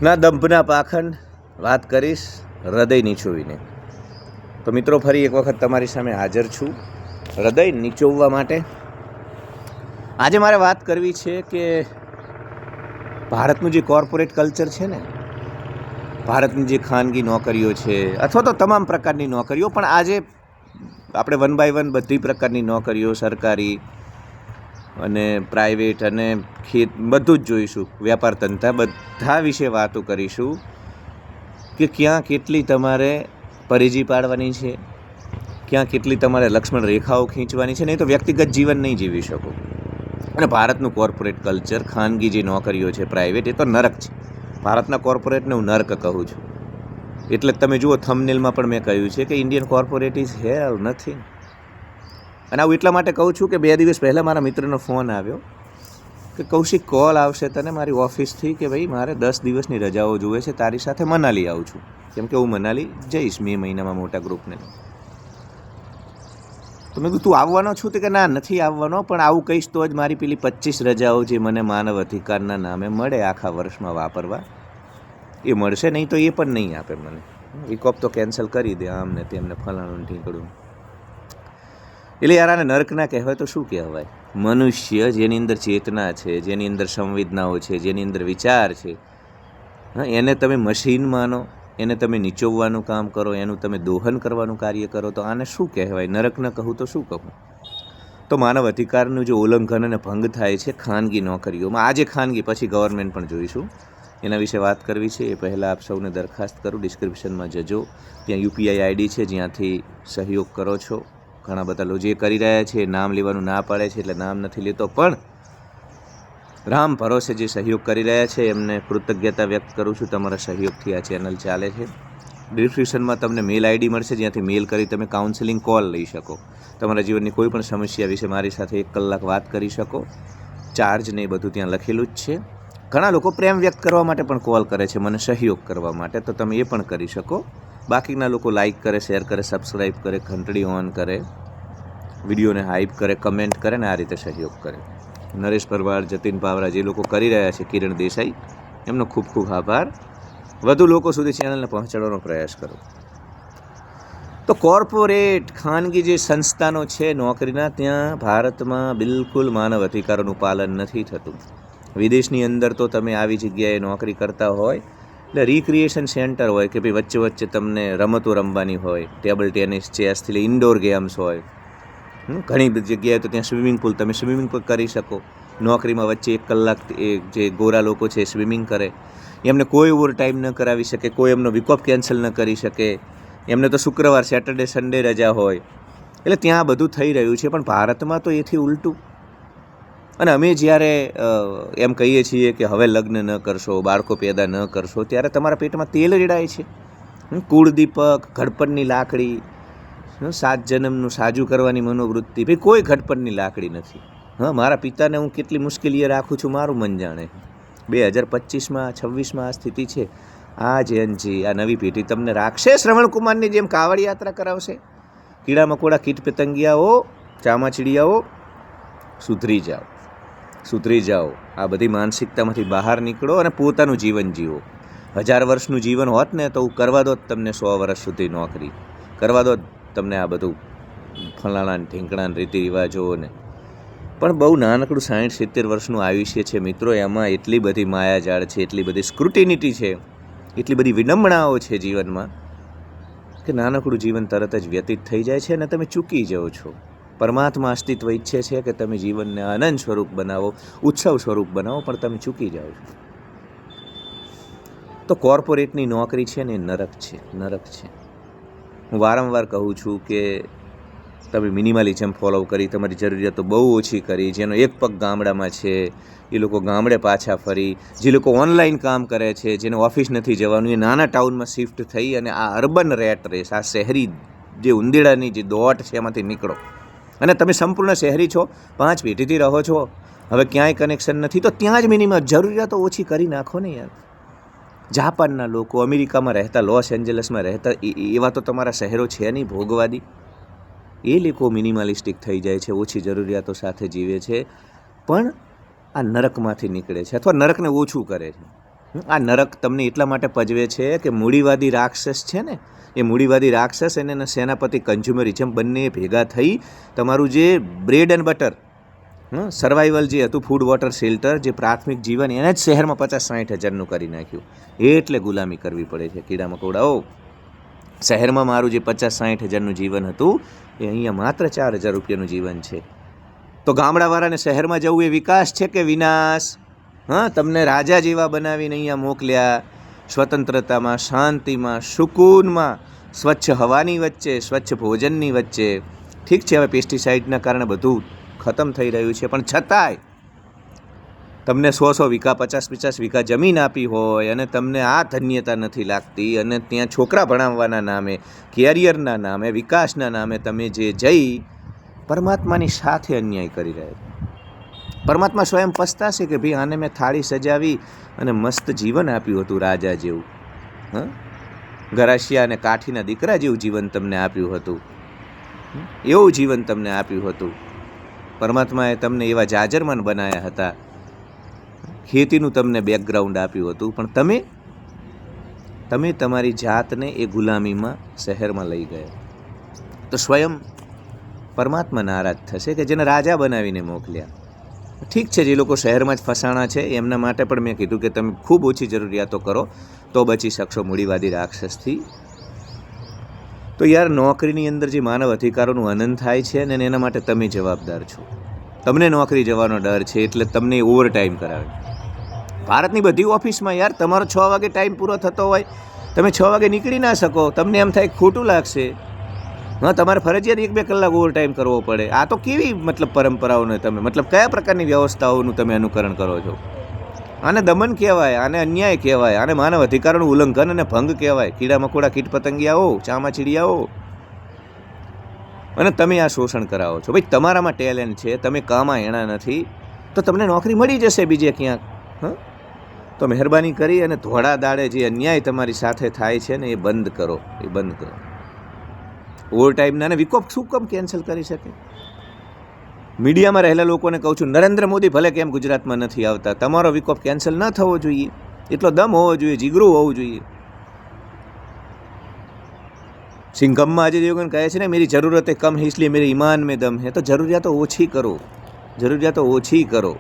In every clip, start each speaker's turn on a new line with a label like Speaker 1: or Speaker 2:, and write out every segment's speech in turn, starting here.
Speaker 1: ના દંભના પાખંડ વાત કરીશ હૃદય નીચોવીને. તો મિત્રો ફરી એક વખત તમારી સામે હાજર છું હૃદય નીચોવવા માટે. આજે મારે વાત કરવી છે કે ભારતનું જે કોર્પોરેટ કલ્ચર છે ને, ભારતની જે ખાનગી નોકરીઓ છે અથવા તો તમામ પ્રકારની નોકરીઓ, પણ આજે આપણે વન બાય વન બધી પ્રકારની નોકરીઓ, સરકારી અને પ્રાઇવેટ અને ખેત બધું જ જોઈશું, વ્યાપાર ધંધા બધા વિશે વાતો કરીશું કે ક્યાં કેટલી તમારે પરેજી પાડવાની છે, ક્યાં કેટલી તમારે લક્ષ્મણ રેખાઓ ખીંચવાની છે, નહીં તો વ્યક્તિગત જીવન નહીં જીવી શકો. અને ભારતનું કોર્પોરેટ કલ્ચર, ખાનગી જે નોકરીઓ છે પ્રાઇવેટ, એ તો નરક છે. ભારતના કોર્પોરેટને હું નર્ક કહું છું. એટલે તમે જુઓ થંબનેલમાં પણ મેં કહ્યું છે કે Indian corporate is hell nothing. અને આવું એટલા માટે કહું છું કે 2 દિવસ પહેલાં મારા મિત્રનો ફોન આવ્યો કે કૌશિક કોલ આવશે તને મારી ઓફિસથી કે ભાઈ મારે 10 દિવસની રજાઓ જોઈએ છે, તારી સાથે મનાલી આવું છું. કેમ કે હું મનાલી જઈશ મે મહિનામાં મોટા ગ્રુપને. તો મેં કીધું તું આવવાનો છું? તો કે ના, નથી આવવાનો, પણ આવું કહીશ તો જ મારી પેલી 25 રજાઓ જે મને માનવ અધિકારના નામે મળે આખા વર્ષમાં વાપરવા, એ મળશે, નહીં તો એ પણ નહીં આપે મને. વીક ઓફ તો કેન્સલ કરી દે, આમ ને તેમને ફલાણું ઢીંકડું. એટલે યાર આને નર્ક ના કહેવાય તો શું કહેવાય? મનુષ્ય જેની અંદર ચેતના છે, જેની અંદર સંવેદનાઓ છે, જેની અંદર વિચાર છે, હા, એને તમે મશીન માનો, એને તમે નીચોવવાનું કામ કરો, એનું તમે દોહન કરવાનું કાર્ય કરો, તો આને શું કહેવાય? નરક ન કહું તો શું કહું? તો માનવ અધિકારનું જે ઉલ્લંઘન અને ભંગ થાય છે ખાનગી નોકરીઓમાં, આજે ખાનગી, પછી ગવર્મેન્ટ પણ જોઈશું, એના વિશે વાત કરવી છે. એ પહેલાં આપ સૌને દરખાસ્ત કરું, ડિસ્ક્રિપ્શનમાં જજો, ત્યાં યુપીઆઈ આઈડી છે જ્યાંથી સહયોગ કરો છો. ઘણા બધા લોકો જે કરી રહ્યા છે નામ લેવાનું ના પાડે છે, એટલે નામ નથી લેતો, પણ રામ ભરોસે જે સહયોગ કરી રહ્યા છે એમને કૃતજ્ઞતા વ્યક્ત કરું છું. તમારા સહયોગથી આ ચેનલ ચાલે છે. ડિસ્ક્રિપ્શનમાં તમને મેલ આઈડી મળશે જ્યાંથી મેલ કરી તમે કાઉન્સેલિંગ કોલ લઈ શકો. તમારા જીવનની કોઈ પણ સમસ્યા વિશે મારી સાથે 1 કલાક વાત કરી શકો. ચાર્જ ને એ બધું ત્યાં લખેલું જ છે. ઘણા લોકો પ્રેમ વ્યક્ત કરવા માટે પણ કોલ કરે છે, મને સહયોગ કરવા માટે, તો તમે એ પણ કરી શકો. બાકીના લોકો લાઇક કરે, શેર કરે, સબસ્ક્રાઈબ કરે, ઘંટડી ઓન કરે, વિડીયોને હાઇપ કરે, કમેન્ટ કરે ને આ રીતે સહયોગ કરે. નરેશ પરમાર, જતીન પાવરા જે લોકો કરી રહ્યા છે, કિરણ દેસાઈ, એમનો ખૂબ ખૂબ આભાર. વધુ લોકો સુધી ચેનલને પહોંચાડવાનો પ્રયાસ કરો. તો કોર્પોરેટ ખાનગી જે સંસ્થાનો છે નોકરીના, ત્યાં ભારતમાં બિલકુલ માનવ અધિકારોનું પાલન નથી થતું. વિદેશની અંદર તો તમે આવી જગ્યાએ નોકરી કરતા હોય એટલે રિક્રિએશન સેન્ટર હોય કે ભાઈ વચ્ચે વચ્ચે તમને રમતો રમવાની હોય, ટેબલ ટેનિસ, ચેસથી લઈ ઇન્ડોર ગેમ્સ હોય. ઘણી બધી જગ્યાએ તો ત્યાં સ્વિમિંગ પુલ, તમે સ્વિમિંગ પણ કરી શકો. નોકરીમાં વચ્ચે 1 કલાક એ જે ગોરા લોકો છે સ્વિમિંગ કરે, એમને કોઈ ઓવર ટાઈમ ન કરાવી શકે, કોઈ એમનો વીક ઓફ કેન્સલ ન કરી શકે, એમને તો શુક્રવાર, સેટરડે, સન્ડે રજા હોય. એટલે ત્યાં બધું થઈ રહ્યું છે, પણ ભારતમાં તો એથી ઉલટું. અને અમે જ્યારે એમ કહીએ છીએ કે હવે લગ્ન ન કરશો, બાળકો પેદા ન કરશો, ત્યારે તમારા પેટમાં તેલ રેડાય છે. કુળદીપક, ઘડપણની લાકડી, 7 જન્મનું સાજું કરવાની મનોવૃત્તિ, ભાઈ કોઈ ઘડપણની લાકડી નથી. હા, મારા પિતાને હું કેટલી મુશ્કેલીએ રાખું છું મારું મન જાણે. 2025માં 26માં આ સ્થિતિ છે. આ જેનજી, આ નવી પેઢી તમને રાખશે શ્રવણકુમારની જેમ કાવડ યાત્રા કરાવશે. કીડા મકોડા, કીટ પતંગિયાઓ, ચામાચીડિયાઓ, સુધરી જાઓ, સુધરી જાઓ. આ બધી માનસિકતામાંથી બહાર નીકળો અને પોતાનું જીવન જીવો. 1000 વર્ષનું જીવન હોત ને તો કરવા દો તમને 100 વર્ષ સુધી નોકરી, કરવા દો તમને આ બધું ફલાણા ઢીંકણા રીતિ રિવાજોને. પણ બહુ નાનકડું 60-70 વર્ષનું આયુષ્ય છે મિત્રો, એમાં એટલી બધી માયાજાળ છે, એટલી બધી સ્ક્રુટિનિટી છે, એટલી બધી વિડંબણાઓ છે જીવનમાં કે નાનકડું જીવન તરત જ વ્યતીત થઈ જાય છે અને તમે ચૂકી જાઓ છો. પરમાત્મા અસ્તિત્વ ઈચ્છે છે કે તમે જીવનને આનંદ સ્વરૂપ બનાવો, ઉત્સવ સ્વરૂપ બનાવો, પણ તમે ચૂકી જાઓ છો. તો કોર્પોરેટની નોકરી છે ને એ નરક છે, નરક છે. હું વારંવાર કહું છું કે તમે મિનિમલિઝમ ફોલો કરી, તમારી જરૂરિયાતો બહુ ઓછી કરી. જેનો એક પગ ગામડામાં છે એ લોકો ગામડે પાછા ફરી, જે લોકો ઓનલાઈન કામ કરે છે, જેને ઓફિસ નથી જવાનું, એ નાના ટાઉનમાં શિફ્ટ થઈ અને આ અર્બન રેટ રેસ, આ શહેરી જે ઉંદેડાની જે દોટ છે એમાંથી નીકળો. અને તમે સંપૂર્ણ શહેરી છો, 5 પેઢીથી રહો છો, હવે ક્યાંય કનેક્શન નથી, તો ત્યાં જ મિનિમમ જરૂરિયાતો ઓછી કરી નાખો ને યાર. જાપાનના લોકો, અમેરિકામાં રહેતા, લોસ એન્જલસમાં રહેતા, એવા તો તમારા શહેરો છે નહીં ભોગવાદી. એ લોકો મિનિમલિસ્ટિક થઈ જાય છે, ઓછી જરૂરિયાતો સાથે જીવે છે, પણ આ નરકમાંથી નીકળે છે અથવા નરકને ઓછું કરે છે. આ નરક તમને એટલા માટે પજવે છે કે મૂડીવાદી રાક્ષસ છે ને, એ મૂડીવાદી રાક્ષસ અને એના સેનાપતિ કન્ઝ્યુમરિઝમ બંને ભેગા થઈ તમારું જે બ્રેડ એન્ડ બટર સર્વાઈવલ જે હતું, ફૂડ વોટર શેલ્ટર, જે પ્રાથમિક જીવન, એને જ શહેરમાં 50-60 હજારનું કરી નાખ્યું. એટલે ગુલામી કરવી પડે છે કીડા મકોડાઓ. શહેરમાં મારું જે 50-60 હજારનું જીવન હતું એ અહીંયા માત્ર 4,000 રૂપિયાનું જીવન છે. તો ગામડાવાળાને શહેરમાં જવું એ વિકાસ છે કે વિનાશ? તમને રાજા જેવા બનાવીને અહીંયા મોકલ્યા, સ્વતંત્રતામાં, શાંતિમાં, સુકૂનમાં, સ્વચ્છ હવાની વચ્ચે, સ્વચ્છ ભોજનની વચ્ચે. ઠીક છે, હવે પેસ્ટિસાઇડના કારણે બધું ખતમ થઈ રહ્યું છે, પણ છતાંય તમને 100 વીઘા, 50 વીઘા જમીન આપી હોય અને તમને આ ધન્યતા નથી લાગતી, અને ત્યાં છોકરા ભણાવવાના નામે, કેરિયરના નામે, વિકાસના નામે તમે જે જઈ પરમાત્માની સાથે અન્યાય કરી રહ્યા છો. પરમાત્મા સ્વયં પસ્તાશે કે ભાઈ આને મેં થાળી સજાવી અને મસ્ત જીવન આપ્યું હતું, રાજા જેવું, ગરાસિયા અને કાઠીના દીકરા જેવું જીવન તમને આપ્યું હતું, એવું જીવન તમને આપ્યું હતું. પરમાત્માએ તમને એવા જાજરમાન બનાવ્યા હતા, ખેતીનું તમને બેકગ્રાઉન્ડ આપ્યું હતું, પણ તમે તમારી જાતને એ ગુલામીમાં શહેરમાં લઈ ગયા. તો સ્વયં પરમાત્મા નારાજ થશે કે જેને રાજા બનાવીને મોકલ્યા. ઠીક છે, જે લોકો શહેરમાં જ ફસાણા છે એમના માટે પણ મેં કીધું કે તમે ખૂબ ઓછી જરૂરિયાતો કરો તો બચી શકશો મૂડીવાદી રાક્ષસથી. તો યાર, નોકરીની અંદર જે માનવ અધિકારોનું હનન થાય છે ને એના માટે તમે જવાબદાર છો. તમને નોકરી જવાનો ડર છે એટલે તમને ઓવર ટાઈમ કરાવે. ભારતની બધી ઓફિસમાં યાર તમારો 6 વાગે ટાઈમ પૂરો થતો હોય, તમે 6 વાગે નીકળી ના શકો, તમને એમ થાય ખોટું લાગશે. તમારે ફરજિયાત 1-2 કલાક ઓવર ટાઈમ કરવો પડે. આ તો કેવી પરંપરાઓને તમે કયા પ્રકારની વ્યવસ્થાઓનું તમે અનુકરણ કરો છો? આને દમન કહેવાય, આને અન્યાય કહેવાય, આને માનવ અધિકારોનું ઉલ્લંઘન અને ભંગ કહેવાય. કીડા મકોડા, કીટ પતંગિયાઓ, ચામાચીડિયાઓ, અને તમે આ શોષણ કરાવો છો. ભાઈ તમારામાં ટેલેન્ટ છે, તમે કામમાં એણા નથી, તો તમને નોકરી મળી જશે બીજે ક્યાંક. તો મહેરબાની કરી અને ધોળા દાડે જે અન્યાય તમારી સાથે થાય છે ને એ બંધ કરો, એ બંધ કરો. ઓવર ટાઈમના ને વિકોપ શું કેમ કેન્સલ કરી શકે? મીડિયામાં રહેલા લોકોને કહું છું, નરેન્દ્ર મોદી ભલે કેમ ગુજરાતમાં નથી આવતા, તમારો વિકોપ કેન્સલ ન થવો જોઈએ. એટલો દમ હોવો જોઈએ, જીગરું હોવું જોઈએ. સિંઘમમાં અજય દેવગન કહે છે ને, મેરી જરૂરतें कम है इसलिए मेरे ईमान में दम है. તો જરૂરિયાતો ઓછી કરો, જરૂરિયાતો ઓછી કરો.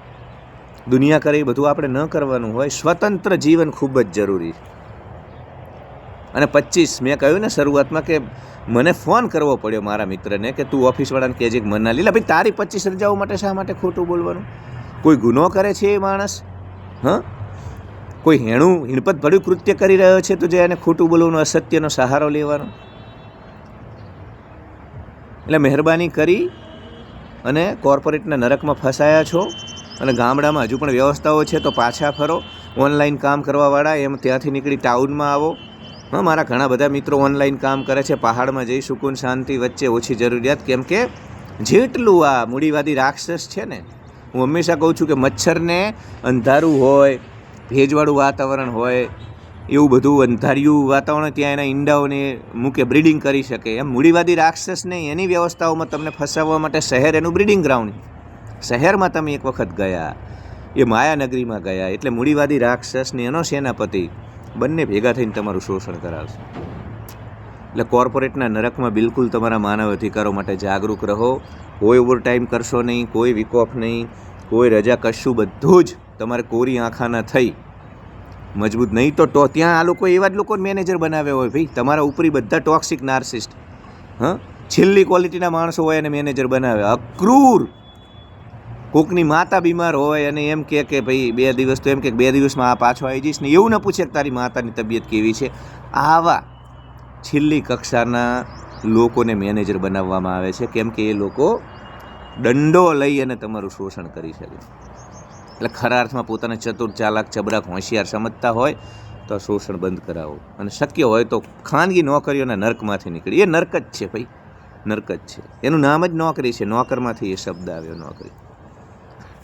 Speaker 1: દુનિયા કરે એ બધું આપણે ન કરવાનું હોય. સ્વતંત્ર જીવન ખૂબ જ જરૂરી છે. અને 25 મેં કહ્યું ને શરૂઆતમાં કે મને ફોન કરવો પડ્યો મારા મિત્રને કે તું ઓફિસવાળાને કહેજે કે મના લીલા ભાઈ તારી 25 રજાઓ માટે શા માટે ખોટું બોલવાનું? કોઈ ગુનો કરે છે એ માણસ, કોઈ હિણપત ભર્યું કૃત્ય કરી રહ્યો છે તો જે એને ખોટું બોલવાનું, અસત્યનો સહારો લેવાનો. એટલે મહેરબાની કરી અને કોર્પોરેટના નરકમાં ફસાયા છો અને ગામડામાં હજુ પણ વ્યવસ્થાઓ છે તો પાછા ફરો. ઓનલાઈન કામ કરવાવાળા એમ ત્યાંથી નીકળી ટાઉનમાં આવો. મારા ઘણા બધા મિત્રો ઓનલાઈન કામ કરે છે. પહાડમાં જઈ સુકૂન શાંતિ વચ્ચે, ઓછી જરૂરિયાત. કેમ કે જેટલું આ મૂડીવાદી રાક્ષસ છે ને, હું હંમેશા કહું છું કે મચ્છરને અંધારું હોય, ભેજવાળું વાતાવરણ હોય, એવું બધું અંધારિયું વાતાવરણ, ત્યાં એના ઈંડાઓને મૂકે, બ્રીડિંગ કરી શકે. એમ મૂડીવાદી રાક્ષસને એની વ્યવસ્થાઓમાં તમને ફસાવવા માટે શહેર એનું બ્રીડિંગ ગ્રાઉન્ડ. શહેરમાં તમે એક વખત ગયા, એ માયાનગરીમાં ગયા, એટલે મૂડીવાદી રાક્ષસને એનો સેનાપતિ બંને ભેગા થઈને તમારું શોષણ કરાવશે. એટલે કોર્પોરેટના નરકમાં બિલકુલ તમારા માનવ અધિકારો માટે જાગૃત રહો. કોઈ ઓવર ટાઈમ કરશો નહીં, કોઈ વિકોફ નહીં, કોઈ રજા, કશું બધું જ તમારે કોરી આંખાના થઈ મજબૂત. નહીં તો ત્યાં આ લોકો એવા જ લોકો મેનેજર બનાવ્યા હોય. ભાઈ તમારા ઉપરી બધા ટોક્સિક નાર્સિસ્ટ, છેલ્લી ક્વોલિટીના માણસો હોય અને મેનેજર બનાવે. અક્રૂર. કોકની માતા બીમાર હોય અને એમ કે ભાઈ 2 દિવસ, તો એમ કે 2 દિવસમાં આ પાછો આવી જઈશ ને, એવું ન પૂછે કે તારી માતાની તબિયત કેવી છે. આવા છેલ્લી કક્ષાના લોકોને મેનેજર બનાવવામાં આવે છે, કેમ કે એ લોકો દંડો લઈ અને તમારું શોષણ કરી શકે. એટલે ખરા અર્થમાં પોતાને ચતુર, ચાલાક, ચબરાક, હોશિયાર સમજતા હોય તો શોષણ બંધ કરાવો. અને શક્ય હોય તો ખાનગી નોકરીઓના નર્કમાંથી નીકળી. એ નર્ક જ છે ભાઈ, નર્ક જ છે. એનું નામ જ નોકરી છે. નોકરમાંથી એ શબ્દ આવ્યો, નોકરી.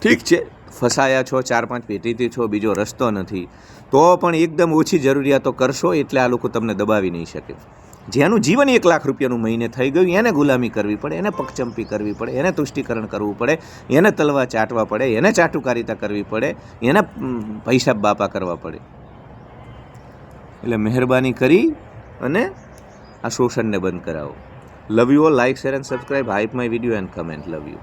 Speaker 1: ઠીક છે, ફસાયા છો, 4-5 પેઢીથી છો, બીજો રસ્તો નથી, તો પણ એકદમ ઓછી જરૂરિયાતો કરશો એટલે આ લોકો તમને દબાવી નહીં શકે. જેનું જીવન 1 લાખ રૂપિયાનું મહિને થઈ ગયું એને ગુલામી કરવી પડે, એને પગચંપી કરવી પડે, એને તુષ્ટિકરણ કરવું પડે, એને તલવા ચાટવા પડે, એને ચાટુકારિતા કરવી પડે, એને પૈસા બાપા કરવા પડે. એટલે મહેરબાની કરી અને આ શોષણને બંધ કરાવો. Love you all. Like, share and subscribe. Hype my video and comment. Love you.